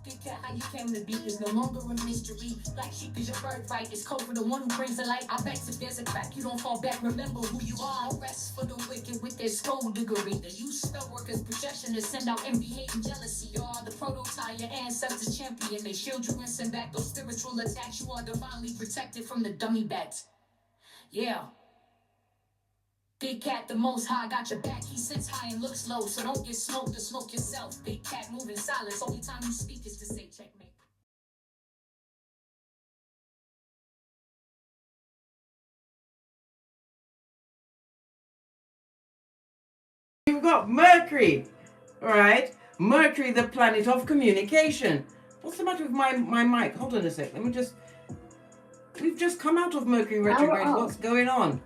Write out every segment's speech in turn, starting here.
Big cat, how you came to be is no longer a mystery. Black sheep is your birthright. It's code for the one who brings the light. I bet if there's a crack, you don't fall back. Remember who you are. No rest for the wicked with their skullduggery. The use spell workers' projection to send out envy, hate, and jealousy. You are the prototype, your ancestors champion. They shield you and send back those spiritual attacks. You are divinely protected from the dummy bats. Yeah. Big cat, the most high, got your back. He sits high and looks low, so don't get smoked or smoke yourself. Big cat, move in silence. Only time you speak is to say checkmate. You've got Mercury, all right? Mercury, the planet of communication. What's the matter with my mic? Hold on a sec. We've just come out of Mercury retrograde. What's going on?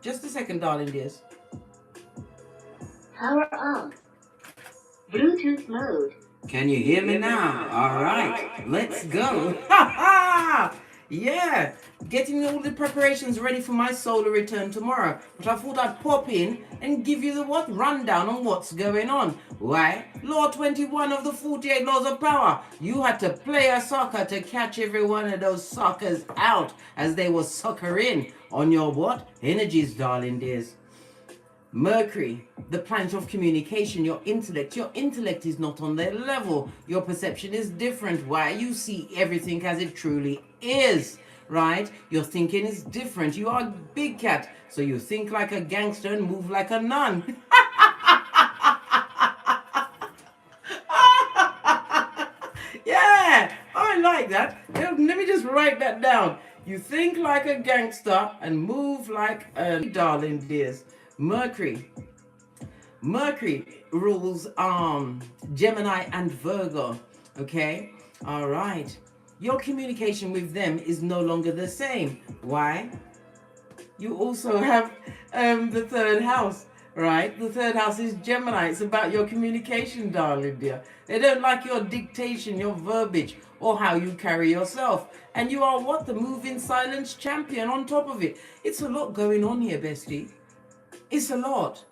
Just a second, darling dears. Power off. Bluetooth mode. Can you hear me now? All right, let's go. Ha ha! Yeah, getting all the preparations ready for my solar return tomorrow. But I thought I'd pop in and give you the rundown on what's going on. Why? Law 21 of the 48 laws of power. You had to play a sucker to catch every one of those suckers out as they were suckering on your what? Energies, darling dears. Mercury, the planet of communication, your intellect is not on their level. Your perception is different. Why? You see everything as it truly is, right? Your thinking is different. You are a big cat, so you think like a gangster and move like a nun. Yeah, I like that. Let me just write that down. You think like a gangster and move like a darling dears. Mercury rules Gemini and Virgo. Okay, all right. Your communication with them is no longer the same. Why? You also have the third house, right? The third house is Gemini. It's about your communication, darling dear. They don't like your dictation, your verbiage, or how you carry yourself. And you are what? The moving silence champion on top of it. It's a lot going on here, bestie. It's a lot.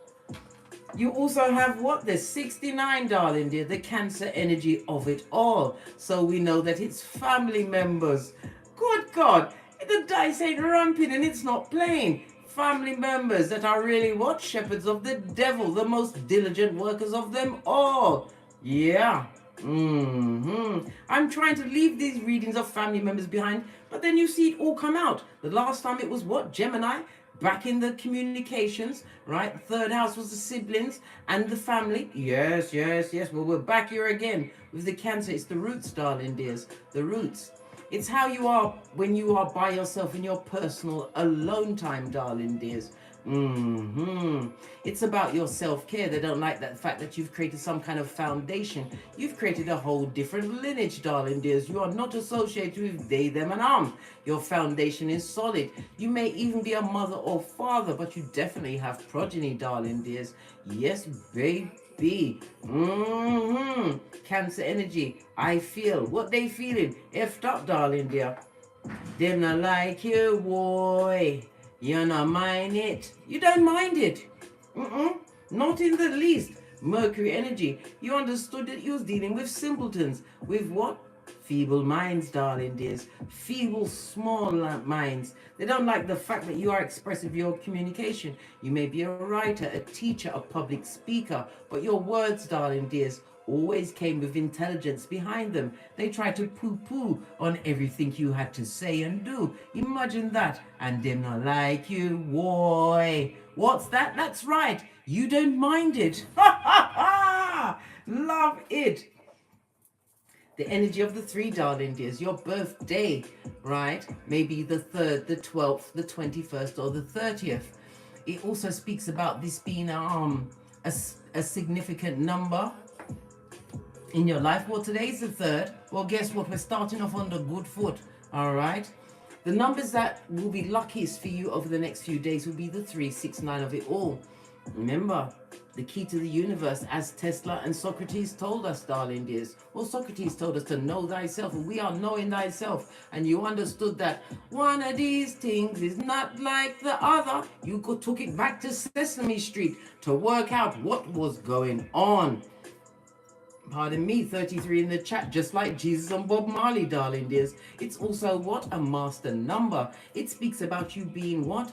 You also have what? The 69, darling dear, the Cancer energy of it all. So we know that it's family members. Good God, the dice ain't ramping and it's not playing. Family members that are really what? Shepherds of the devil, the most diligent workers of them all. Yeah. I'm trying to leave these readings of family members behind, but then you see it all come out. The last time it was what? Gemini. Back in the communications, right? Third house was the siblings and the family. Yes. Well, we're back here again with the Cancer. It's the roots, darling dears. The roots. It's how you are when you are by yourself in your personal alone time, darling dears. It's about your self-care. They don't like that fact that you've created some kind of foundation. You've created a whole different lineage, darling dears. You are not associated with they, them, and Your foundation is solid. You may even be a mother or father, but you definitely have progeny, darling dears. Yes, baby. Cancer energy. I feel what they feeling. Effed up, darling dear. Them not like you, boy. You not mind it. You don't mind it. Not in the least. Mercury energy. You understood that you was dealing with simpletons. With what? Feeble minds, darling dears. Feeble, small minds. They don't like the fact that you are expressive your communication. You may be a writer, a teacher, a public speaker, but your words, darling dears, always came with intelligence behind them. They tried to poo-poo on everything you had to say and do. Imagine that. And them not like you, boy. What's that? That's right. You don't mind it. Ha ha ha! Love it. The energy of the 3, darling dears, your birthday, right? Maybe the 3rd, the 12th, the 21st, or the 30th. It also speaks about this being a significant number in your life. Well, today's the 3rd. Well, guess what? We're starting off on the good foot, all right? The numbers that will be luckiest for you over the next few days will be the 3, 6, 9 of it all. Remember, the key to the universe, as Tesla and Socrates told us, darling dears. Well, Socrates told us to know thyself, and we are knowing thyself. And you understood that one of these things is not like the other. You took it back to Sesame Street to work out what was going on. Pardon me, 33 in the chat, just like Jesus and Bob Marley, darling dears. It's also what? A master number. It speaks about you being what?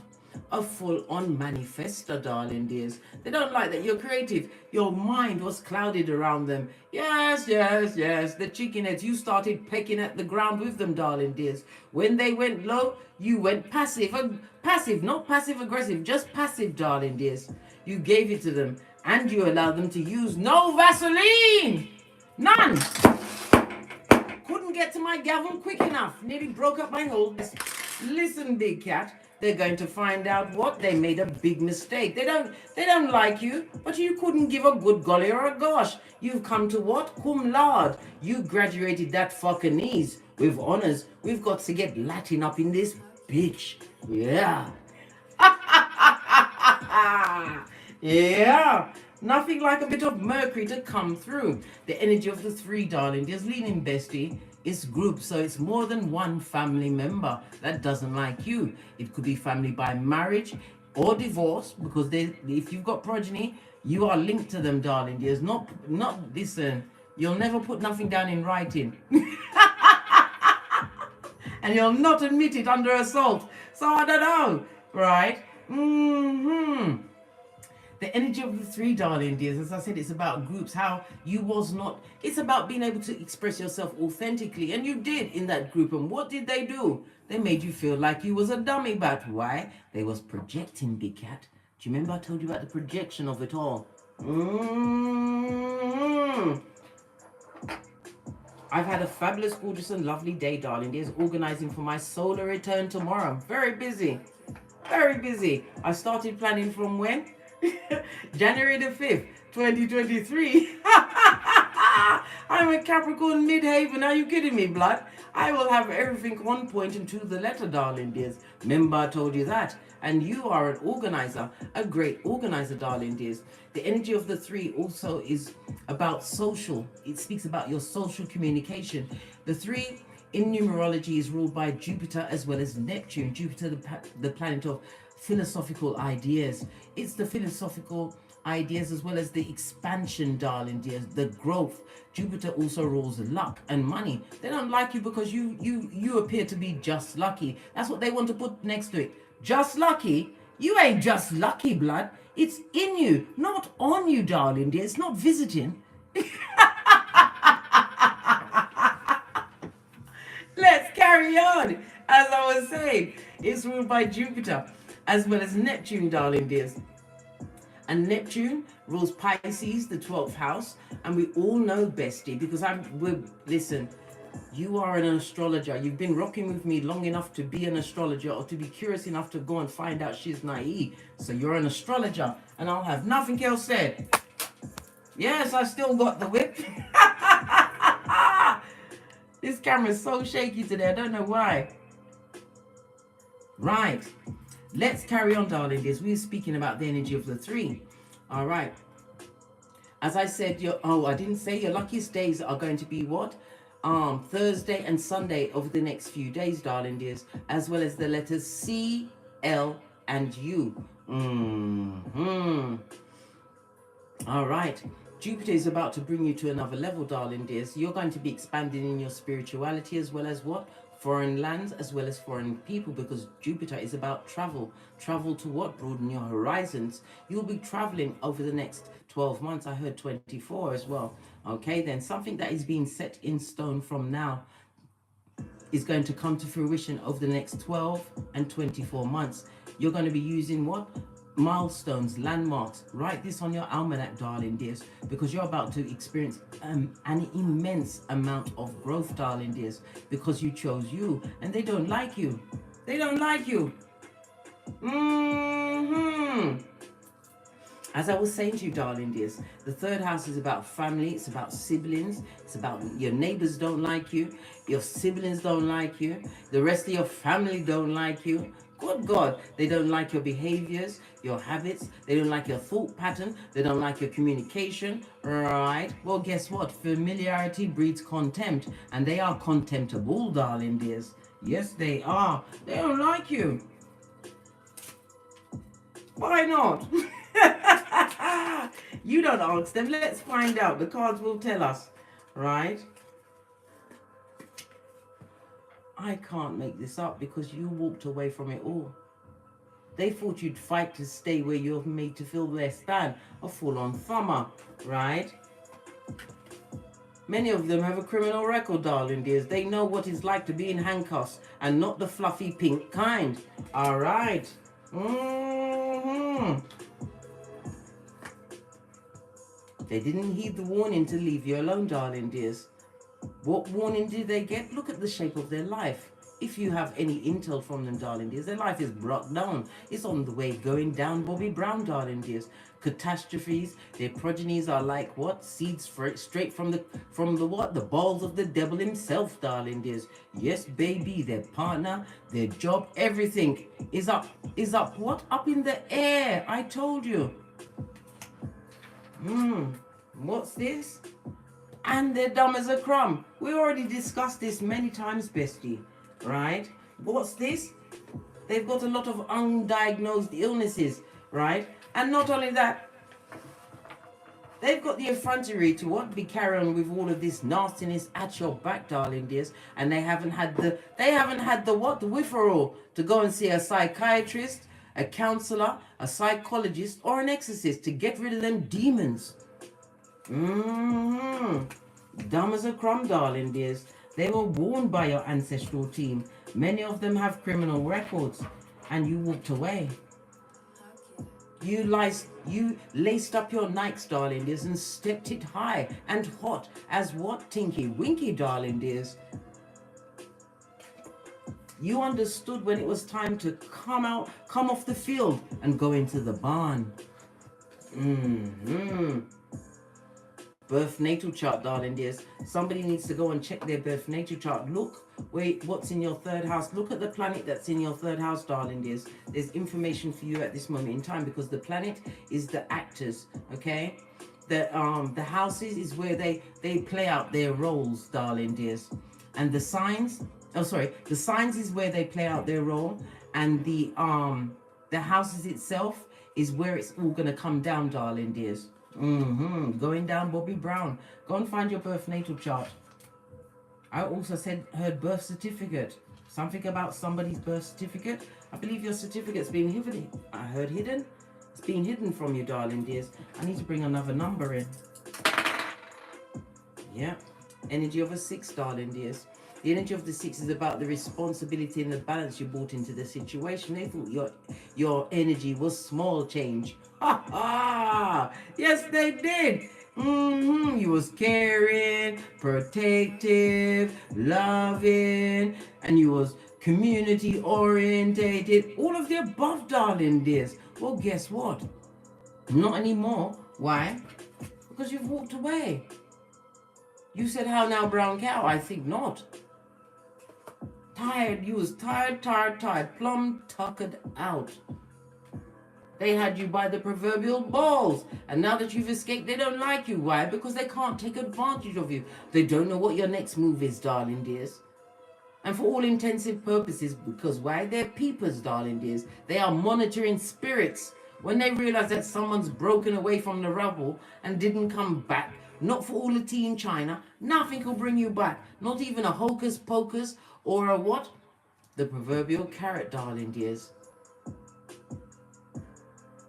A full-on manifester, darling dears. They don't like that you're creative. Your mind was clouded around them. Yes, yes, yes. The chicken heads, you started pecking at the ground with them, darling dears. When they went low, you went passive. Passive, not passive-aggressive, just passive, darling dears. You gave it to them, and you allowed them to use no Vaseline. None. Couldn't get to my gavel quick enough. Nearly broke up my whole desk. Listen, big cat. They're going to find out what they made a big mistake. They don't like you, but you couldn't give a good golly or a gosh. You've come to what? Cum laude. You graduated that fucking knees with honors. We've got to get Latin up in this bitch. Yeah. Yeah. Nothing like a bit of Mercury to come through. The energy of the 3, darling. Just leaning bestie. It's group, so it's more than one family member that doesn't like you. It could be family by marriage or divorce, because if you've got progeny, you are linked to them, darling. There's not listen, you'll never put nothing down in writing. And you'll not admit it under assault. So I don't know, right? The energy of the 3, darling dears, as I said, it's about groups, how you was not, it's about being able to express yourself authentically, and you did in that group. And what did they do? They made you feel like you was a dummy. But why? They was projecting, big cat. Do you remember I told you about the projection of it all? I've had a fabulous, gorgeous and lovely day, darling dears, organizing for my solar return tomorrow. I'm very busy. Very busy. I started planning from when? January the 5th, 2023. I'm a Capricorn Midhaven. Are you kidding me, blood? I will have everything on point and to the letter, darling dears. Remember I told you that. And you are an organizer, a great organizer, darling dears. The energy of the 3 also is about social. It speaks about your social communication. The 3 in numerology is ruled by Jupiter as well as Neptune. Jupiter, the planet of philosophical ideas. It's the philosophical ideas as well as the expansion, darling dears, the growth. Jupiter also rules luck and money. They don't like you because you appear to be just lucky. That's what they want to put next to it. Just lucky? You ain't just lucky, blood. It's in you, not on you, darling dear. It's not visiting. Let's carry on. As I was saying, it's ruled by Jupiter as well as Neptune, darling dears. And Neptune rules Pisces, the 12th house. And we all know, bestie, because listen, you are an astrologer. You've been rocking with me long enough to be an astrologer, or to be curious enough to go and find out she's naive. So you're an astrologer, and I'll have nothing else said. Yes, I still got the whip. This camera's so shaky today. I don't know why. Right. Let's carry on, darling dears. We were speaking about the energy of the 3. All right. As I said, I didn't say your luckiest days are going to be what? Thursday and Sunday over the next few days, darling dears, as well as the letters C, L, and U. All right. Jupiter is about to bring you to another level, darling dears. You're going to be expanding in your spirituality as well as what? Foreign lands as well as foreign people, because Jupiter is about travel. Travel to what? Broaden your horizons. You'll be traveling over the next 12 months. I heard 24 as well. Okay, then something that is being set in stone from now is going to come to fruition over the next 12 and 24 months. You're going to be using what? Milestones, landmarks. Write this on your almanac, darling dears, because you're about to experience an immense amount of growth, darling dears, because you chose you, and they don't like you. They don't like you. As I was saying to you, darling dears, the 3rd house is about family. It's about siblings. It's about your neighbors don't like you. Your siblings don't like you. The rest of your family don't like you. Good God, they don't like your behaviors, your habits. They don't like your thought pattern. They don't like your communication, right? Well, guess what? Familiarity breeds contempt, and they are contemptible, darling dears. Yes, they are. They don't like you. Why not? You don't ask them. Let's find out. The cards will tell us. right? I can't make this up because you walked away from it all. They thought you'd fight to stay where you're made to feel less than, a full-on thumber, right? Many of them have a criminal record, darling dears. They know what it's like to be in handcuffs and not the fluffy pink kind. All right. They didn't heed the warning to leave you alone, darling dears. What warning did they get? Look at the shape of their life. If you have any intel from them, darling dears, their life is brought down. It's on the way going down Bobby Brown, darling dears. Catastrophes. Their progenies are like what? Seeds straight from the what? The balls of the devil himself, darling dears. Yes, baby. Their partner, their job, everything is up what? Up in the air. I told you. What's this? And they're dumb as a crumb. We already discussed this many times, bestie. Right? What's this? They've got a lot of undiagnosed illnesses, right? And not only that, they've got the effrontery to what? Be carrying with all of this nastiness at your back, darling dears. And they haven't had the what? The whifferall to go and see a psychiatrist, a counselor, a psychologist, or an exorcist to get rid of them demons. Dumb as a crumb, darling dears. They were warned by your ancestral team. Many of them have criminal records, and you walked away. You laced up your Nikes, darling dears, and stepped it high and hot as what? Tinky Winky, darling dears. You understood when it was time to come off the field and go into the barn. Birth natal chart, darling dears. Somebody needs to go and check their birth natal chart. Look, wait, what's in your third house? Look at the planet that's in your third house, darling dears. There's information for you at this moment in time because the planet is the actors, okay? The houses is where they play out their roles, darling dears. And the signs, the signs is where they play out their role, and the houses itself is where it's all gonna come down, darling dears. Going down Bobby Brown. Go and find your birth natal chart. I also heard birth certificate. Something about somebody's birth certificate. I believe your certificate's been hidden. I heard hidden. It's been hidden from you, darling dears. I need to bring another number in. Yeah. Energy of a 6, darling dears. The energy of the 6 is about the responsibility and the balance you brought into the situation. They thought your energy was small change. Ha ha! Yes, they did. You was caring, protective, loving, and you was community orientated. All of the above, darling dears. Well, guess what? Not anymore. Why? Because you've walked away. You said, how now, brown cow? I think not. Tired. You was tired, plumb tuckered out. They had you by the proverbial balls. And now that you've escaped, they don't like you. Why? Because they can't take advantage of you. They don't know what your next move is, darling dears. And for all intensive purposes, because why? They're peepers, darling dears. They are monitoring spirits. When they realize that someone's broken away from the rubble and didn't come back, not for all the tea in China, nothing will bring you back. Not even a hocus pocus or a what? The proverbial carrot, darling dears.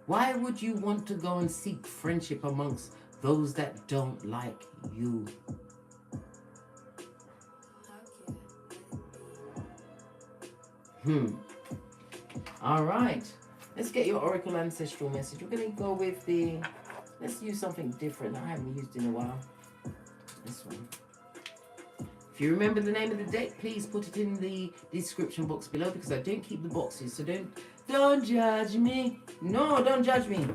Why would you want to go and seek friendship amongst those that don't like you? All right. Let's get your Oracle Ancestral message. We're going to go with let's use something different that I haven't used in a while. This one. If you remember the name of the deck, please put it in the description box below because I don't keep the boxes, so don't judge me. No, don't judge me.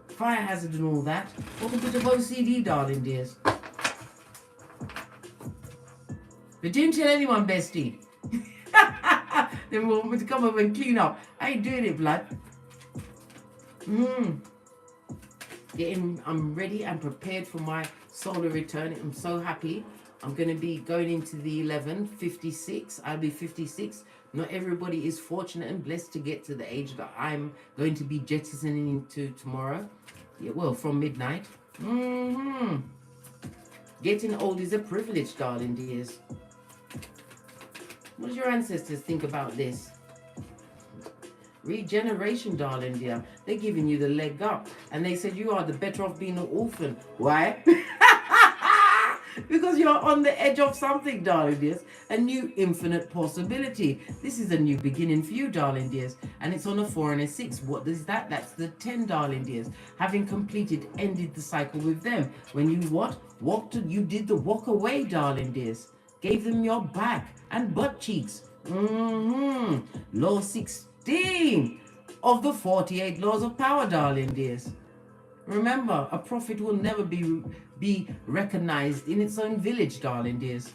Fire hazard and all that. What a bit of OCD, darling dears. But don't tell anyone, bestie. Then we'll want me to come over and clean up. I ain't doing it, blood. I'm ready and prepared for my solar return. I'm so happy. I'm going to be going into the 56. I'll be 56. Not everybody is fortunate and blessed to get to the age that I'm going to be jettisoning into tomorrow. Yeah, well, from midnight. Getting old is a privilege, darling dears. What do your ancestors think about this? Regeneration, darling dear. They're giving you the leg up. And they said you are the better off being an orphan. Why? Because you're on the edge of something, darling dears. A new infinite possibility. This is a new beginning for you, darling dears. And it's on a 4 and a 6. What is that? That's the 10, darling dears. Having completed, ended the cycle with them. When you what? You did the walk away, darling dears. Gave them your back and butt cheeks. Law 16 of the 48 laws of power, darling dears. Remember, a prophet will never be recognized in its own village, darling dears.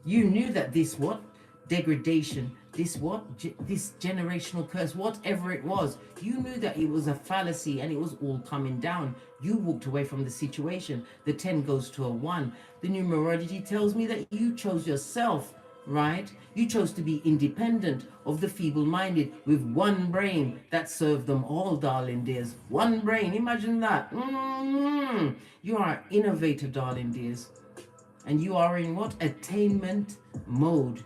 You knew that this what? Degradation, this what? This generational curse, whatever it was, you knew that it was a fallacy and it was all coming down. You walked away from the situation. The 10 goes to a 1. The numerology tells me that you chose yourself, right? You chose to be independent of the feeble-minded with one brain that served them all, darling dears. One brain, imagine that. You are an innovator, darling dears. And you are in what? Attainment mode.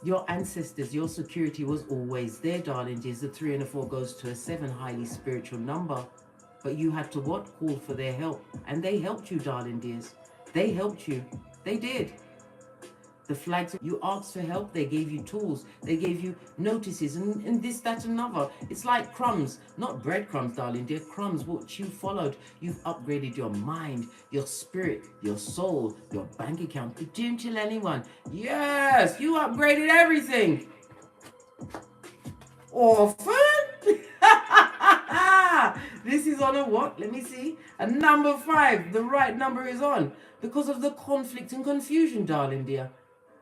Your ancestors, your security was always there, darling dears. The 3 and a 4 goes to a 7, highly spiritual number. But you had to what? Call for their help. And they helped you, darling dears. They helped you. They did. The flags, you asked for help, they gave you tools, they gave you notices, and this, that, and another. It's like crumbs, not breadcrumbs, darling dear, crumbs, what you followed. You've upgraded your mind, your spirit, your soul, your bank account. You didn't tell anyone. Yes, you upgraded everything. Orphan? This is on a what? Let me see. A number 5. The right number is on. Because of the conflict and confusion, darling dear.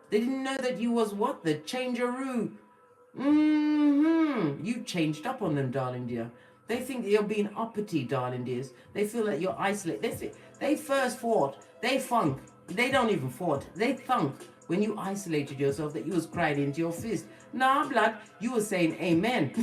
They didn't know that you was what? The changeroo. You changed up on them, darling dear. They think that you're being uppity, darling dears. They feel that you're isolated. They first fought. They thunk. They don't even fought. They thunk. When you isolated yourself, that you was crying into your fist. Nah, blood, you were saying amen.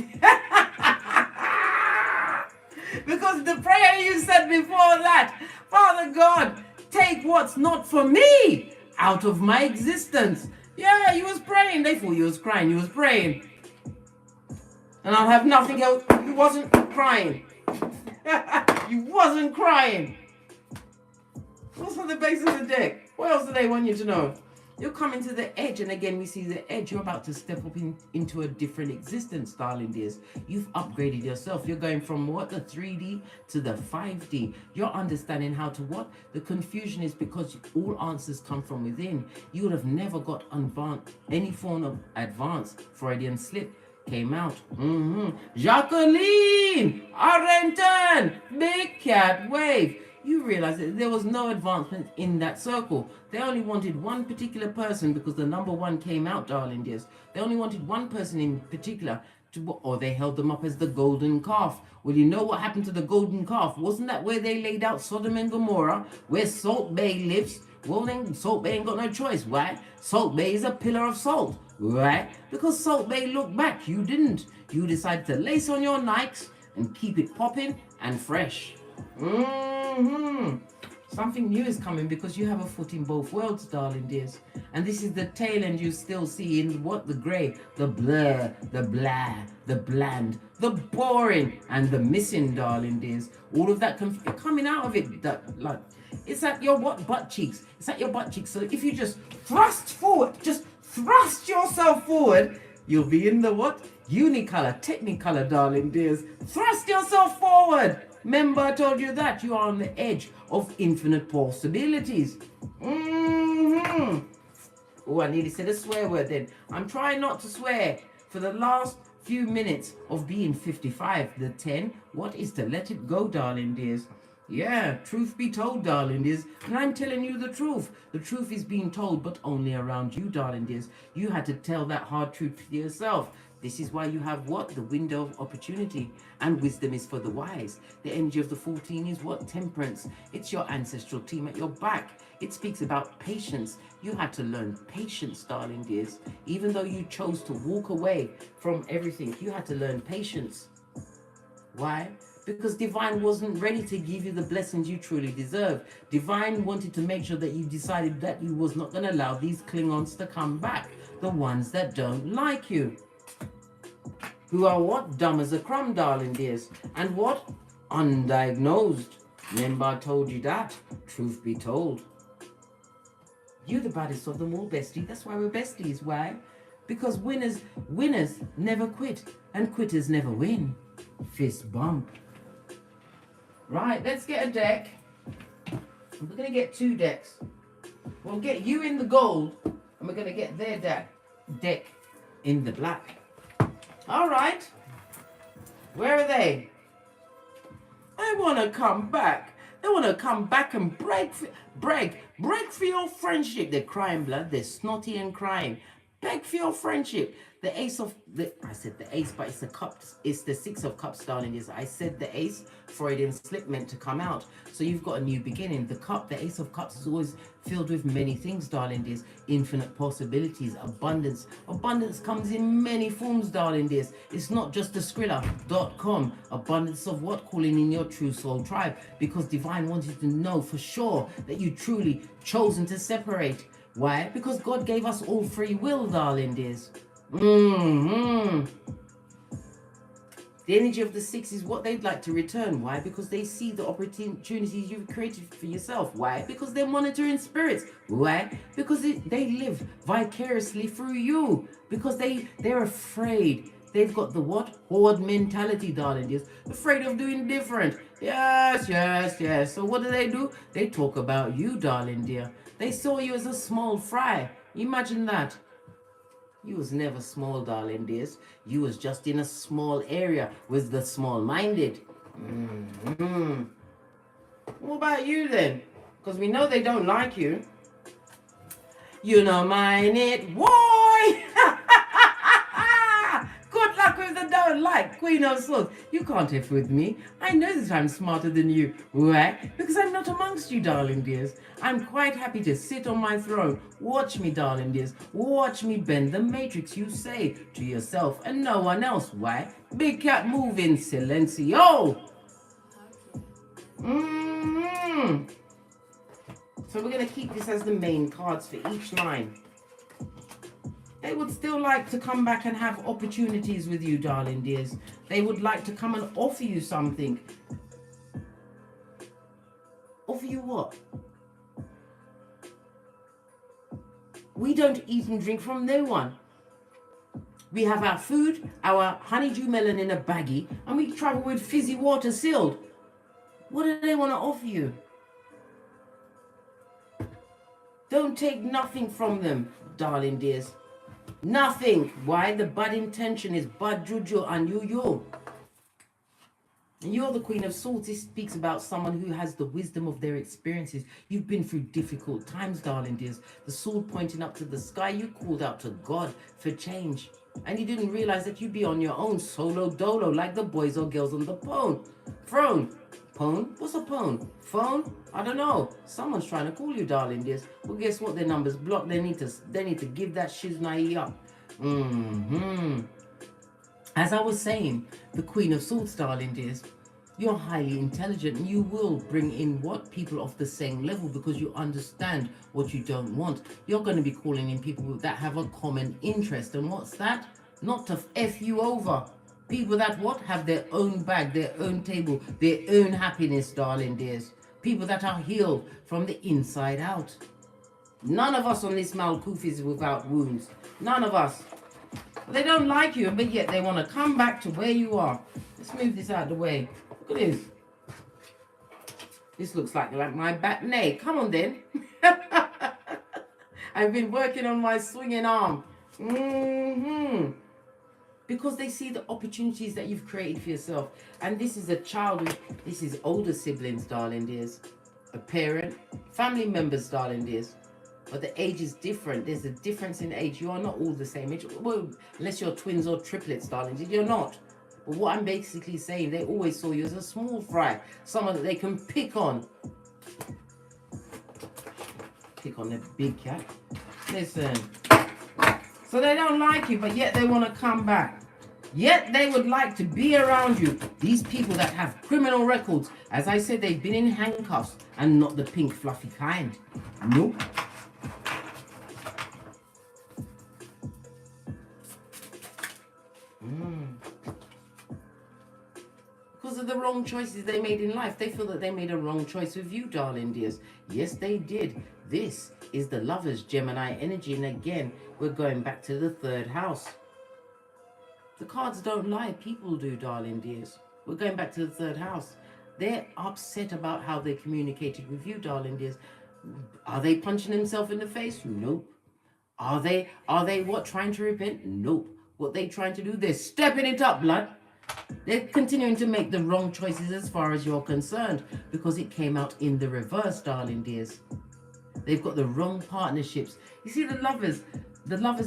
Because the prayer you said before that, Father God, take what's not for me out of my existence. Yeah, you was praying. They thought you was crying. You was praying. And I'll have nothing else. You wasn't crying. You wasn't crying. What's on the base of the deck? What else do they want you to know? You're coming to the edge, and again we see the edge. You're about to step up into a different existence, darling dears. You've upgraded yourself. You're going from what? The 3D to the 5D. You're understanding how to what? The confusion is because all answers come from within. You would have never got any form of advanced Freudian slip came out. Jacqueline Arrington, big cat wave. You realize that there was no advancement in that circle. They only wanted one particular person because the number 1 came out, darling dears. They only wanted one person in particular, or they held them up as the golden calf. Well, you know what happened to the golden calf? Wasn't that where they laid out Sodom and Gomorrah, where Salt Bay lives? Well, then Salt Bay ain't got no choice. Why? Salt Bay is a pillar of salt, right? Because Salt Bay looked back. You didn't. You decided to lace on your Nikes and keep it popping and fresh. Something new is coming because you have a foot in both worlds, darling dears. And this is the tail end you still see in what? The grey, the blur, the blah, the bland, the boring, and the missing, darling dears. All of that coming out of it, that like it's at your what? Butt cheeks. It's at your butt cheeks. So if you just thrust forward, just thrust yourself forward, you'll be in the what? Unicolor, Technicolor, darling dears. Thrust yourself forward. Remember, I told you that you are on the edge of infinite possibilities. Oh, I nearly said a swear word then. I'm trying not to swear for the last few minutes of being 55. The 10, what is to let it go, darling dears? Yeah, truth be told, darling dears. And I'm telling you the truth. The truth is being told, but only around you, darling dears. You had to tell that hard truth to yourself. This is why you have what? The window of opportunity. And wisdom is for the wise. The energy of the 14 is what? Temperance. It's your ancestral team at your back. It speaks about patience. You had to learn patience, darling dears. Even though you chose to walk away from everything, you had to learn patience. Why? Because divine wasn't ready to give you the blessings you truly deserve. Divine wanted to make sure that you decided that you was not going to allow these Klingons to come back. The ones that don't like you. Who are what? Dumb as a crumb, darling dears. And what? Undiagnosed. Remember I told you that. Truth be told. You're the baddest of them all, bestie. That's why we're besties. Why? Because winners never quit. And quitters never win. Fist bump. Right, let's get a deck. We're going to get 2 decks. We'll get you in the gold. And we're going to get their deck in the black. All right. Where are they? They want to come back. They want to come back and break for your friendship. They're crying blood. They're snotty and crying. Beg for your friendship. The ace of I said the ace, but it's the cups. It's the 6 of cups, darling. I said the ace. Freudian slip meant to come out. So you've got a new beginning. The ace of cups is always filled with many things, darling dears. Infinite possibilities, abundance. Abundance comes in many forms, darling dears. It's not just the Skrilla.com. Abundance of what? Calling in your true soul tribe. Because divine wants you to know for sure that you truly chosen to separate. Why? Because God gave us all free will, darling dears. The energy of the 6 is what they'd like to return. Why? Because they see the opportunities you've created for yourself. Why? Because they're monitoring spirits. Why? Because they live vicariously through you. Because they're afraid. They've got the what? Horde mentality, darling dears. Afraid of doing different. Yes. So what do? They talk about you, darling dear. They saw you as a small fry. Imagine that. You was never small, darling dears. You was just in a small area with the small-minded. What about you then? Because we know they don't like you. You know mind it. Why? Good luck with the don't like, Queen of Swords. You can't F with me. I know that I'm smarter than you. Why? Because I'm not amongst you, darling dears. I'm quite happy to sit on my throne. Watch me, darling dears. Watch me bend the matrix, you say to yourself and no one else. Why? Big cat moving, silencio. So we're going to keep this as the main cards for each line. They would still like to come back and have opportunities with you, darling dears. They would like to come and offer you something. Offer you what? We don't eat and drink from no one. We have our food, our honeydew melon in a baggie, and we travel with fizzy water sealed. What do they want to offer you? Don't take nothing from them, darling dears. Nothing. Why? The bad intention is bad juju and you. And you're the Queen of Swords. This speaks about someone who has the wisdom of their experiences. You've been through difficult times, darling dears. The sword pointing up to the sky, you called out to God for change. And you didn't realize that you'd be on your own, solo dolo, like the boys or girls on the throne. Pone? What's a pone? Phone? I don't know. Someone's trying to call you, darling dears. Well, guess what? Their number's blocked. They need to give that shiznai up. As I was saying, the Queen of Swords, darling dears, you're highly intelligent and you will bring in what? People of the same level because you understand what you don't want. You're going to be calling in people that have a common interest. And what's that? Not to F you over. People that what? Have their own bag, their own table, their own happiness, darling dears. People that are healed from the inside out. None of us on this Malkuth is without wounds. None of us. They don't like you, but yet they want to come back to where you are. Let's move this out of the way. Look at this. This looks like my back nay. Come on then. I've been working on my swinging arm. Because they see the opportunities that you've created for yourself. And this is a child, this is older siblings, darling dears. A parent, family members, darling dears. But the age is different. There's a difference in age. You are not all the same age. Well, unless you're twins or triplets, darling. You're not. But what I'm basically saying, they always saw you as a small fry. Someone that they can pick on. Pick on the big cat. Listen. So they don't like you, but yet they want to come back. Yet they would like to be around you. These people that have criminal records, as I said, they've been in handcuffs and not the pink fluffy kind. Nope. Because of the wrong choices they made in life. They feel that they made a wrong choice with you, darling dears. Yes, they did. This is the Lovers, Gemini energy. And again, we're going back to the 3rd house. The cards don't lie. People do, darling dears. We're going back to the 3rd house. They're upset about how they communicated with you, darling dears. Are they punching themselves in the face? Nope. Are they what, trying to repent? Nope. What they trying to do? They're stepping it up, blood. They're continuing to make the wrong choices as far as you're concerned, because it came out in the reverse, darling dears. They've got the wrong partnerships. You see, the lovers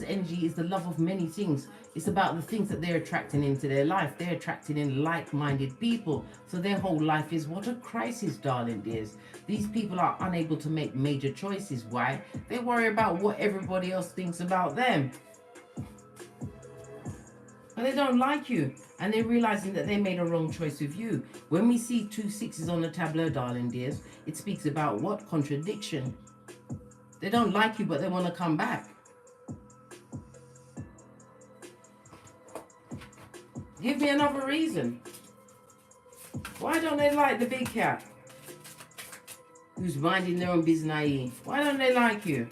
energy is the love of many things. It's about the things that they're attracting into their life. They're attracting in like-minded people. So their whole life is what a crisis, darling dears. These people are unable to make major choices. Why? They worry about what everybody else thinks about them. But they don't like you, and they're realizing that they made a wrong choice with you. When we see 2 6s on the tableau, darling dears, it speaks about what? Contradiction. They don't like you, but they want to come back. Give me another reason. Why don't they like the big cat who's minding their own business? Why don't they like you?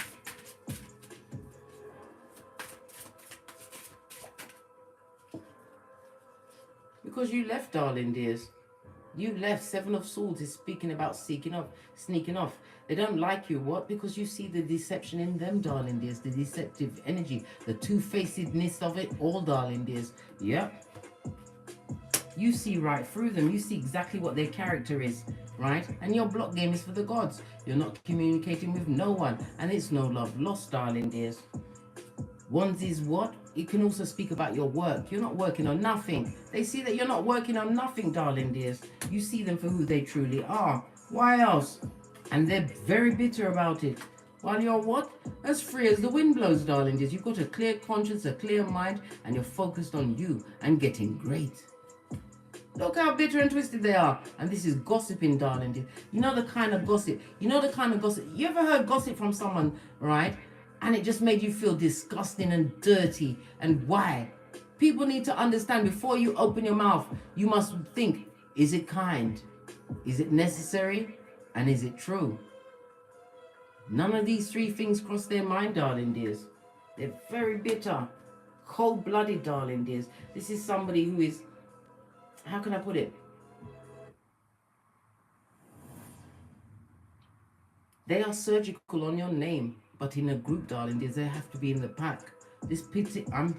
Because you left, darling dears. You left. 7 of Swords is speaking about sneaking off. They don't like you. What? Because you see the deception in them, darling dears. The deceptive energy. The two-facedness of it all, darling dears. Yep. You see right through them. You see exactly what their character is, right? And your block game is for the gods. You're not communicating with no one. And it's no love lost, darling dears. Wands is what? It can also speak about your work. You're not working on nothing. They see that you're not working on nothing, darling dears. You see them for who they truly are. Why else? And they're very bitter about it. While you're what? As free as the wind blows, darling dears. You've got a clear conscience, a clear mind, and you're focused on you and getting great. Look how bitter and twisted they are. And this is gossiping, darling dear. You know the kind of gossip. You ever heard gossip from someone, right? And it just made you feel disgusting and dirty. And why? People need to understand, before you open your mouth, you must think, is it kind? Is it necessary? And is it true? None of these 3 things cross their mind, darling dears. They're very bitter. Cold-blooded, darling dears. This is somebody who is, how can I put it? They are surgical on your name. But in a group, darling dears, they have to be in the pack. I'm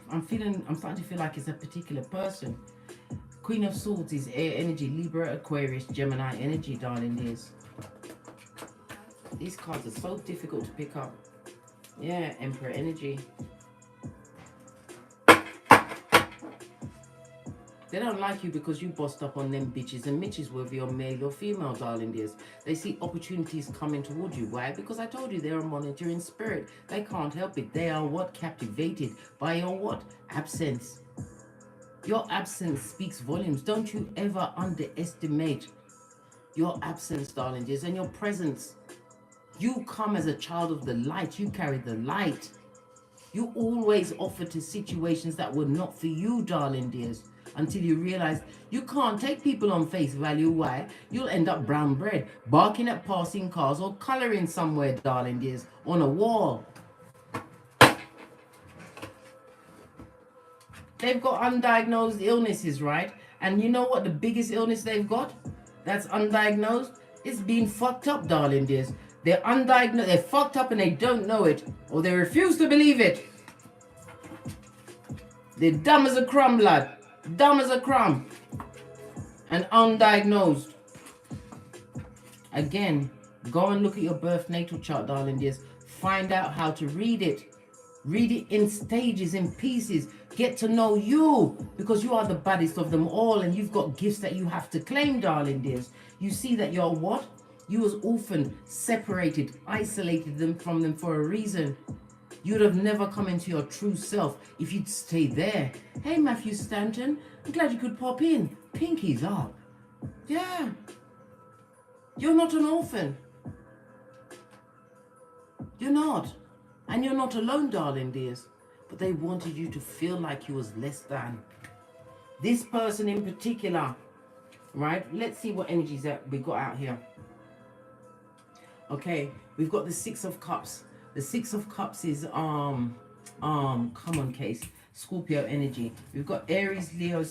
starting to feel like it's a particular person. Queen of Swords is air energy, Libra, Aquarius, Gemini energy, darling dears. These cards are so difficult to pick up. Yeah, Emperor energy. They don't like you because you bossed up on them bitches and mitches, whether you're male or female, darling dears. They see opportunities coming towards you. Why? Because I told you they're a monitoring spirit. They can't help it. They are what? Captivated by your what? Absence. Your absence speaks volumes. Don't you ever underestimate your absence, darling dears, and your presence. You come as a child of the light. You carry the light. You always offer to situations that were not for you, darling dears. Until you realize you can't take people on face value. Why? You'll end up brown bread, barking at passing cars, or colouring somewhere, darling dears, on a wall. They've got undiagnosed illnesses, right? And you know what the biggest illness they've got that's undiagnosed? It's being fucked up, darling dears. They're undiagnosed, they're fucked up and they don't know it, or they refuse to believe it. They're dumb as a crumb, lad. Dumb as a crumb. And undiagnosed. Again, go and look at your birth natal chart, darling dears. Find out how to read it. Read it in stages, in pieces. Get to know you, because you are the baddest of them all, and you've got gifts that you have to claim, darling dears. You see that you're what? You was orphaned, separated, isolated them from them for a reason. You'd have never come into your true self if you'd stayed there. Hey, Matthew Stanton, I'm glad you could pop in. Pinky's up. Yeah. You're not an orphan. You're not. And you're not alone, darling dears. But they wanted you to feel like you was less than. This person in particular, right? Let's see what energies that we got out here. Okay, we've got the Six of Cups. The Six of Cups is common case, Scorpio energy. We've got Aries, Leo,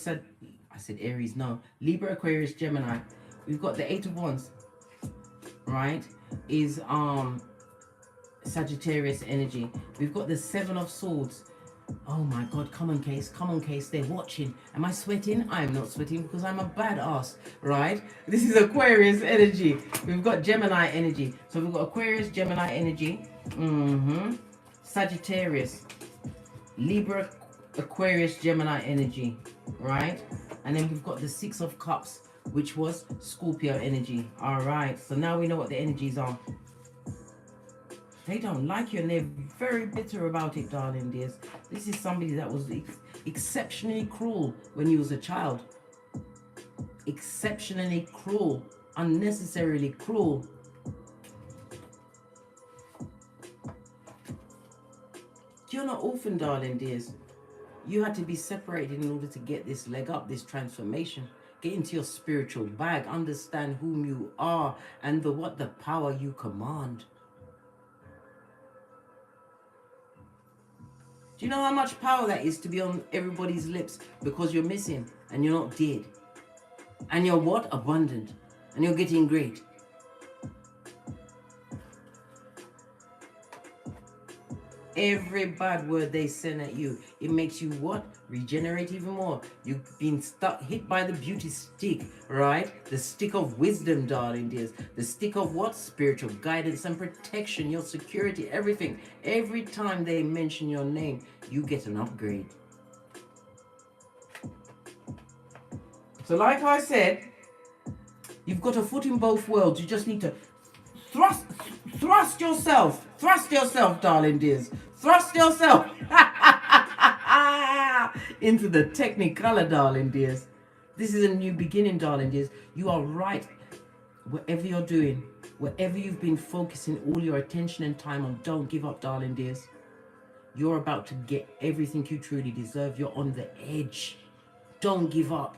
Libra, Aquarius, Gemini. We've got the Eight of Wands, right? Is Sagittarius energy. We've got the Seven of Swords. Oh my God, common case, they're watching. Am I sweating? I am not sweating because I'm a badass, right? This is Aquarius energy. We've got Gemini energy. So we've got Aquarius, Gemini energy. Sagittarius, Libra, Aquarius, Gemini energy, right? And then we've got the Six of Cups, which was Scorpio energy. All right, so now we know what the energies are. They don't like you and they're very bitter about it, darling dears. This is somebody that was exceptionally cruel when you was a child. Exceptionally cruel. Unnecessarily cruel. You're not orphan, darling dears. You had to be separated in order to get this leg up, this transformation. Get into your spiritual bag. Understand whom you are and what the power you command. Do you know how much power that is to be on everybody's lips because you're missing and you're not dead? And you're what? Abundant. And you're getting great. Every bad word they send at you, it makes you what? Regenerate even more. You've been hit by the beauty stick, right? The stick of wisdom, darling dears. The stick of what? Spiritual guidance and protection, your security, everything. Every time they mention your name, you get an upgrade. So like I said, you've got a foot in both worlds. You just need to thrust yourself, darling dears. Thrust yourself into the technicolor, darling dears. This is a new beginning, darling dears. You are right. Whatever you're doing, wherever you've been focusing all your attention and time on, don't give up, darling dears. You're about to get everything you truly deserve. You're on the edge. Don't give up.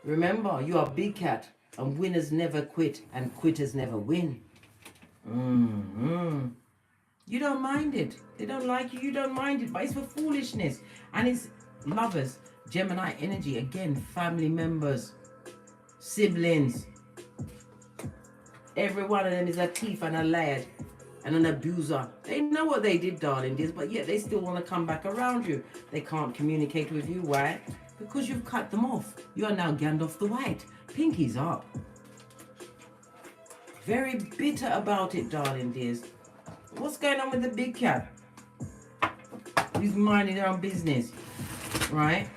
Remember, you are big cat, and winners never quit, and quitters never win. You don't mind it. They don't like you. You don't mind it, but it's for foolishness. And it's lovers, Gemini energy. Again, family members, siblings. Every one of them is a thief and a liar and an abuser. They know what they did, darling dears, but yet they still want to come back around you. They can't communicate with you. Why? Because you've cut them off. You are now Gandalf the White. Pinky's up. Very bitter about it, darling dears. What's going on with the big cat? He's minding their own business, right?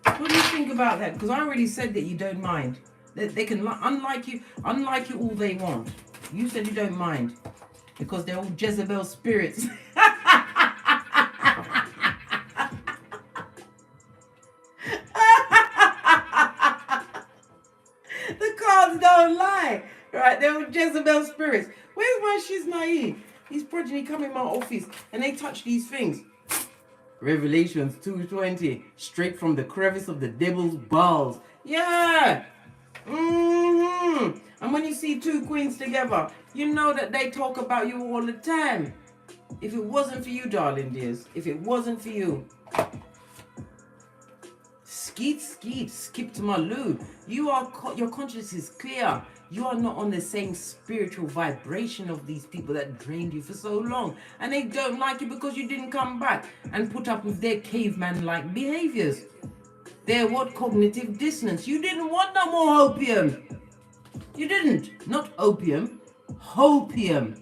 What do you think about that? Because I already said that you don't mind. That they can unlike you all they want. You said you don't mind because they're all Jezebel spirits. The cards don't lie. Right, they're all Jezebel spirits. Where's my Shiznai? His progeny come in my office and they touch these things. Revelations 2:20, straight from the crevice of the devil's balls. Yeah. And when you see two queens together, you know that they talk about you all the time. If it wasn't for you, darling dears, if it wasn't for you, skip to my loo. Your conscience is clear. You are not on the same spiritual vibration of these people that drained you for so long. And they don't like you because you didn't come back and put up with their caveman-like behaviors. They're what? Cognitive dissonance. You didn't want no more opium. You didn't. Not opium. Hopium.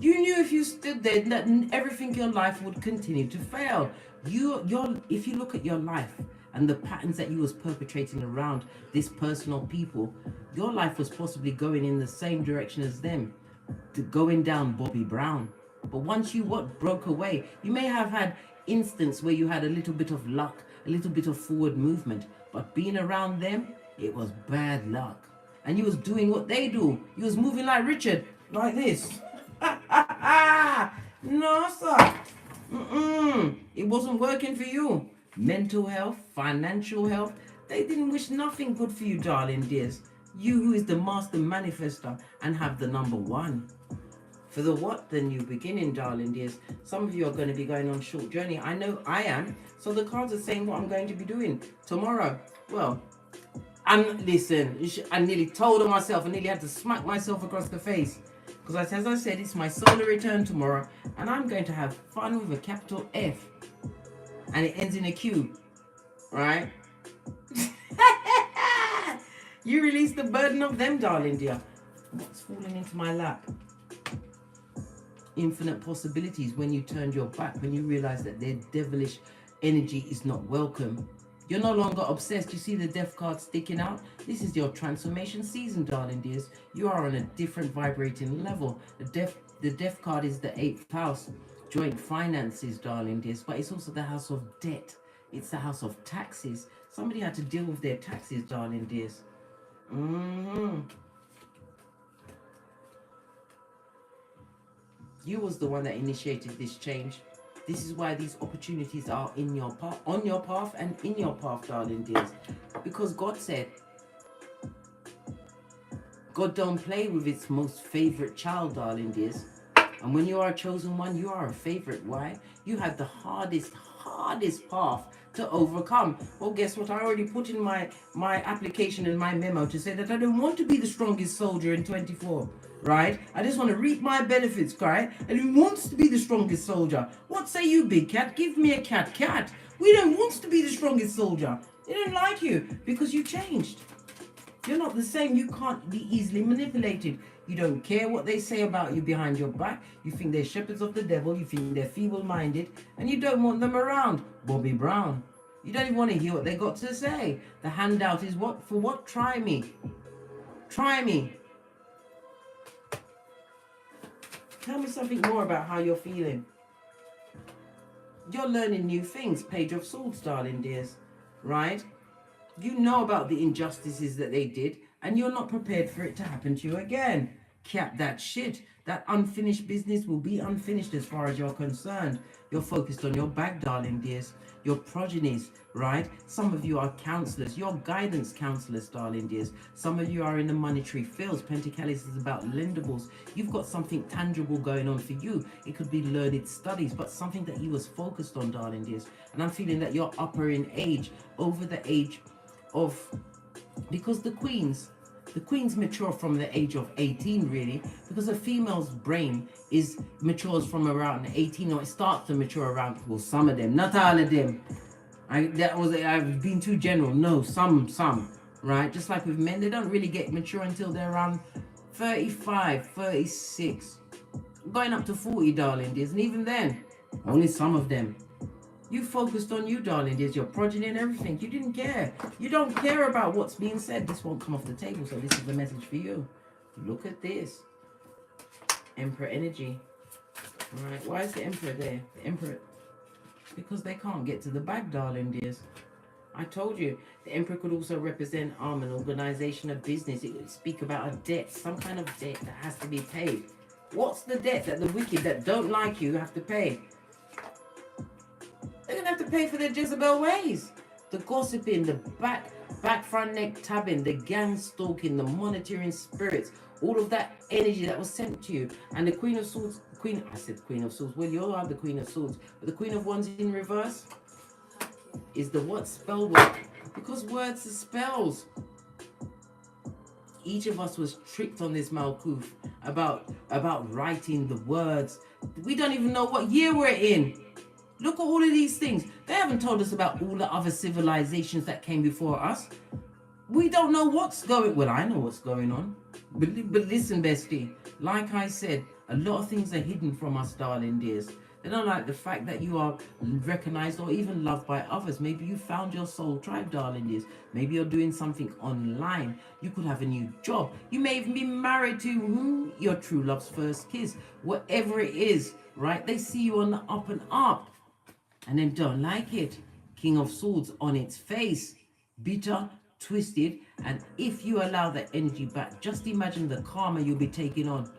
You knew if you stood there that everything in your life would continue to fail. If you look at your life and the patterns that you was perpetrating around this person or people, your life was possibly going in the same direction as them, going down Bobby Brown. But once you broke away, you may have had instance where you had a little bit of luck, a little bit of forward movement, but being around them, it was bad luck. And you was doing what they do. You was moving like Richard, like this. No, sir. It wasn't working for you. Mental health, financial health, they didn't wish nothing good for you, darling dears. You who is the master manifester and have the number one. For the what? The new beginning, darling dears. Some of you are going to be going on a short journey. I know I am. So the cards are saying what I'm going to be doing tomorrow. Well, listen, I nearly told on myself. I nearly had to smack myself across the face. Because as I said, it's my solar return tomorrow. And I'm going to have fun with a capital F. And it ends in a Q. Right? You release the burden of them, darling dear. What's falling into my lap? Infinite possibilities when you turned your back, when you realize that their devilish energy is not welcome. You're no longer obsessed. You see the death card sticking out? This is your transformation season, darling dears. You are on a different vibrating level. The death card is the 8th house, joint finances, darling dears, but it's also the house of debt. It's the house of taxes. Somebody had to deal with their taxes, darling dears. You was the one that initiated this change. This is why these opportunities are in your path, on your path and in your path, darling dears. Because God said, God don't play with its most favorite child, darling dears. And when you are a chosen one, you are a favorite. Why? You had the hardest path to overcome. Well, guess what? I already put in my application and my memo to say that I don't want to be the strongest soldier in 24. Right? I just want to reap my benefits, right? And who wants to be the strongest soldier? What say you, big cat? Give me a cat. We don't want to be the strongest soldier. They don't like you because you changed. You're not the same. You can't be easily manipulated. You don't care what they say about you behind your back. You think they're shepherds of the devil. You think they're feeble-minded. And you don't want them around. Bobby Brown. You don't even want to hear what they got to say. The handout is what? For what? Try me. Try me. Tell me something more about how you're feeling. You're learning new things. Page of Swords, darling dears. Right? You know about the injustices that they did, and you're not prepared for it to happen to you again. Cap that shit. That unfinished business will be unfinished as far as you're concerned. You're focused on your bag, darling dears. Your progenies, right? Some of you are counselors. You're guidance counselors, darling dears. Some of you are in the monetary fields. Pentacalis is about lendables. You've got something tangible going on for you. It could be learned studies, but something that you was focused on, darling dears. And I'm feeling that you're upper in age, over the age of, because the queens mature from the age of 18, really, because a female's brain matures from around 18, or it starts to mature around, well, some of them, not all of them. I've been too general. No, some, right? Just like with men, they don't really get mature until they're around 35, 36, going up to 40, darling dears, and even then, only some of them. You focused on you, darling. There's your progeny and everything. You didn't care. You don't care about what's being said. This won't come off the table, so this is the message for you. Look at this. Emperor energy. All right, why is the Emperor there? The Emperor, because they can't get to the bag, darling dears. I told you, the Emperor could also represent an organization, a business. It would speak about a debt, some kind of debt that has to be paid. What's the debt that the wicked that don't like you have to pay? They're going to have to pay for their Jezebel ways. The gossiping, the back front neck tabbing, the gang stalking, the monitoring spirits, all of that energy that was sent to you. And the Queen of Swords, Queen of Swords, well, you all have the Queen of Swords, but the Queen of Wands in reverse is the what? Spell work. Because words are spells. Each of us was tricked on this Malkuth about writing the words. We don't even know what year we're in. Look at all of these things. They haven't told us about all the other civilizations that came before us. We don't know what's going. Well, I know what's going on. But listen, bestie. Like I said, a lot of things are hidden from us, darling dears. They don't like the fact that you are recognized or even loved by others. Maybe you found your soul tribe, darling dears. Maybe you're doing something online. You could have a new job. You may even be married to your true love's first kiss. Whatever it is, right? They see you on the up and up and then don't like it. King of Swords on its face. Bitter, twisted, and if you allow that energy back, just imagine the karma you'll be taking on.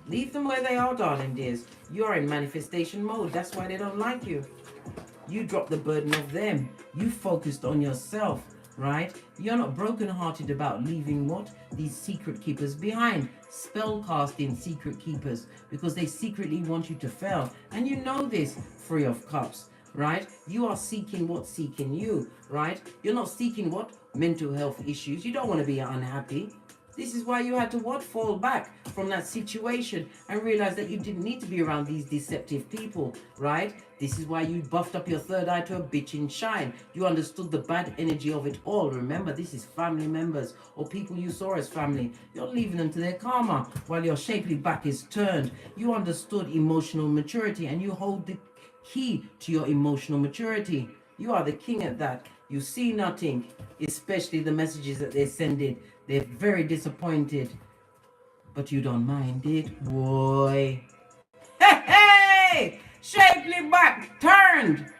Leave them where they are, darling dears. You're in manifestation mode. That's why they don't like you. You drop the burden of them. You focused on yourself, right? You're not broken-hearted about leaving what? These secret keepers behind. Spell casting secret keepers, because they secretly want you to fail. And you know this, Three of Cups, right? You are seeking what's seeking you, right? You're not seeking what? Mental health issues. You don't want to be unhappy. This is why you had to what? Fall back from that situation and realize that you didn't need to be around these deceptive people, right? This is why you buffed up your third eye to a bitchin' shine. You understood the bad energy of it all. Remember, this is family members or people you saw as family. You're leaving them to their karma while your shapely back is turned. You understood emotional maturity and you hold the key to your emotional maturity. You are the king at that. You see nothing, especially the messages that they're sending. They're very disappointed, but you don't mind it, boy. Hey, hey! Shapely back turned.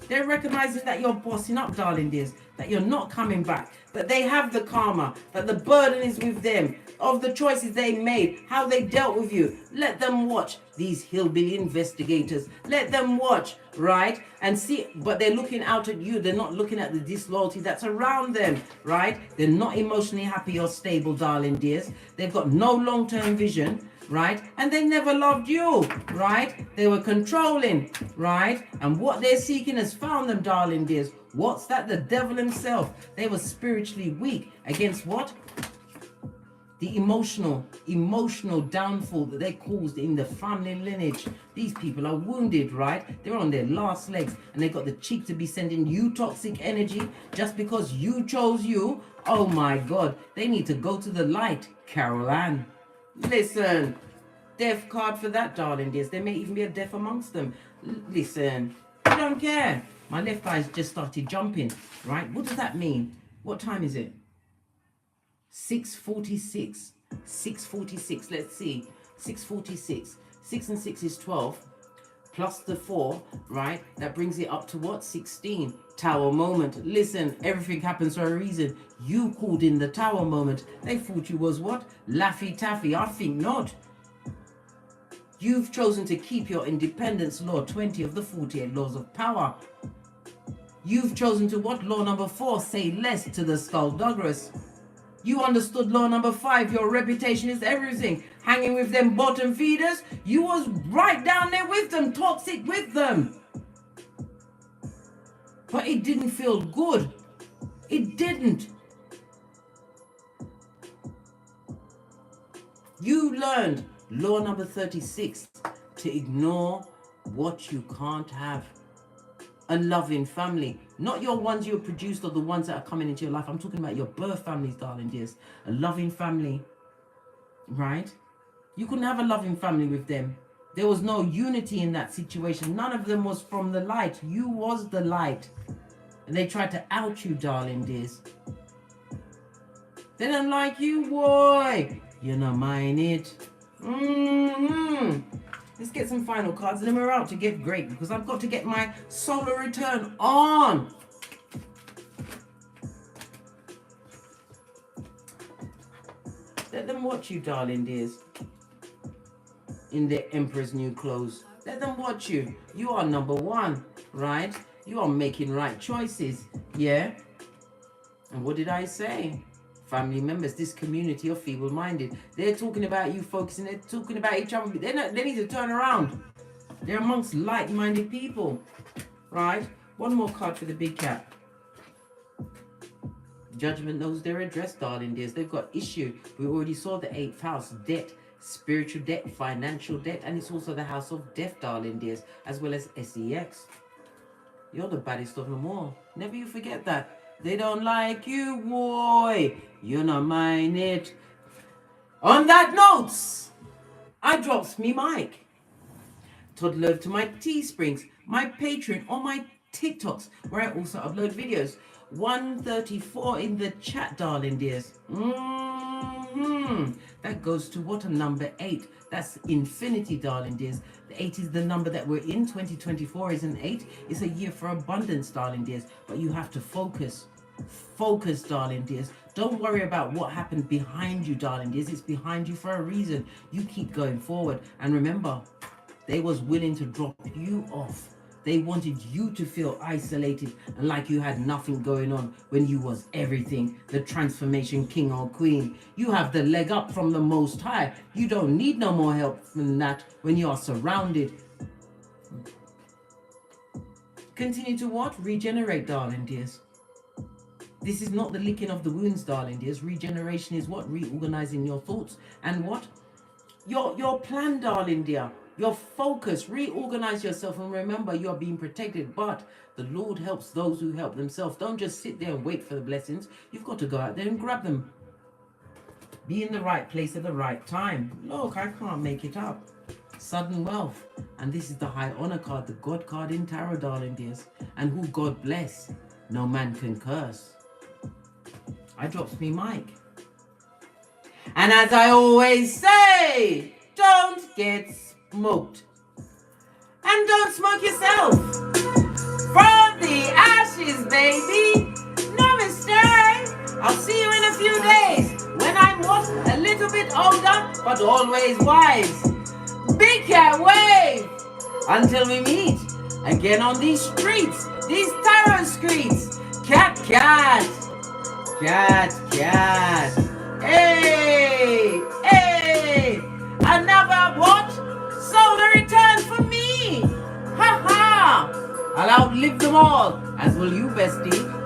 They're recognizing that you're bossing up, darling dears, that you're not coming back, that they have the karma, that the burden is with them, of the choices they made, how they dealt with you. Let them watch these hillbilly investigators. Let them watch, right? And see, but they're looking out at you. They're not looking at the disloyalty that's around them, right? They're not emotionally happy or stable, darling dears. They've got no long-term vision, right? And they never loved you, right? They were controlling, right? And what they're seeking has found them, darling dears. What's that? The devil himself. They were spiritually weak against what? The emotional downfall that they caused in the family lineage. These people are wounded, right? They're on their last legs and they got the cheek to be sending you toxic energy just because you chose you. Oh my God, they need to go to the light, Carol Ann. Listen, death card for that, darling dears. There may even be a death amongst them. Listen, I don't care. My left eye's just started jumping, right? What does that mean? What time is it? 6:46. 6:46. Let's see. 6:46. 6 and 6 is 12. Plus the 4, right? That brings it up to what? 16. Tower moment. Listen, everything happens for a reason. You called in the tower moment. They thought you was what? Laffy Taffy. I think not. You've chosen to keep your independence law, 20 of the 48 laws of power. You've chosen to what? Law number 4, say less to the skullduggerous. You understood law number 5, your reputation is everything. Hanging with them bottom feeders, you was right down there with them, toxic with them. But it didn't feel good. It didn't. You learned law number 36, to ignore what you can't have. A loving family, not your ones you produced or the ones that are coming into your life. I'm talking about your birth families, darling dears. A loving family, right? You couldn't have a loving family with them. There was no unity in that situation. None of them was from the light. You was the light. And they tried to out you, darling dears. They don't like you, boy. You not mind it. Let's get some final cards and then we're out to get great, because I've got to get my solar return on. Let them watch you, darling dears, in their Emperor's new clothes. Let them watch you. You are number 1, right? You are making right choices, yeah? And what did I say? Family members, this community of feeble-minded. They're talking about you focusing, they're talking about each other. They need to turn around. They're amongst like-minded people, right? One more card for the big cat. Judgment knows their address, darling dears. They've got issue. We already saw the 8th house, debt, spiritual debt, financial debt, and it's also the house of death, darling dears, as well as SEX. You're the baddest of them all. Never you forget that. They don't like you, boy. You not mind it. On that note, I drops me mic. Todd love to my Teesprings, my Patreon, or my TikToks, where I also upload videos. 134 in the chat, darling dears. That goes to what a number 8. That's infinity, darling dears. The 8 is the number that we're in. 2024 is an 8. It's a year for abundance, darling dears. But you have to focus. Focus, darling dears. Don't worry about what happened behind you, darling dears. It's behind you for a reason. You keep going forward. And remember, they was willing to drop you off. They wanted you to feel isolated and like you had nothing going on when you was everything, the transformation king or queen. You have the leg up from the Most High. You don't need no more help than that when you are surrounded. Continue to what? Regenerate, darling dears. This is not the licking of the wounds, darling dears. Regeneration is what? Reorganizing your thoughts and what? Your plan, darling dear. Your focus. Reorganize yourself and remember you are being protected. But the Lord helps those who help themselves. Don't just sit there and wait for the blessings. You've got to go out there and grab them. Be in the right place at the right time. Look, I can't make it up. Sudden wealth. And this is the high honor card, the God card in tarot, darling dears. And who God bless, no man can curse. I drops me mic. And as I always say, don't get smoked. And don't smoke yourself. From the ashes, baby. Namaste. I'll see you in a few days when I'm what? A little bit older, but always wise. Big cat wave. Until we meet again on these streets, these tarot streets. Cat, cat. Cat, cat. Hey, hey. Another what? Solar return for me. Ha ha. I'll outlive them all, as will you, bestie.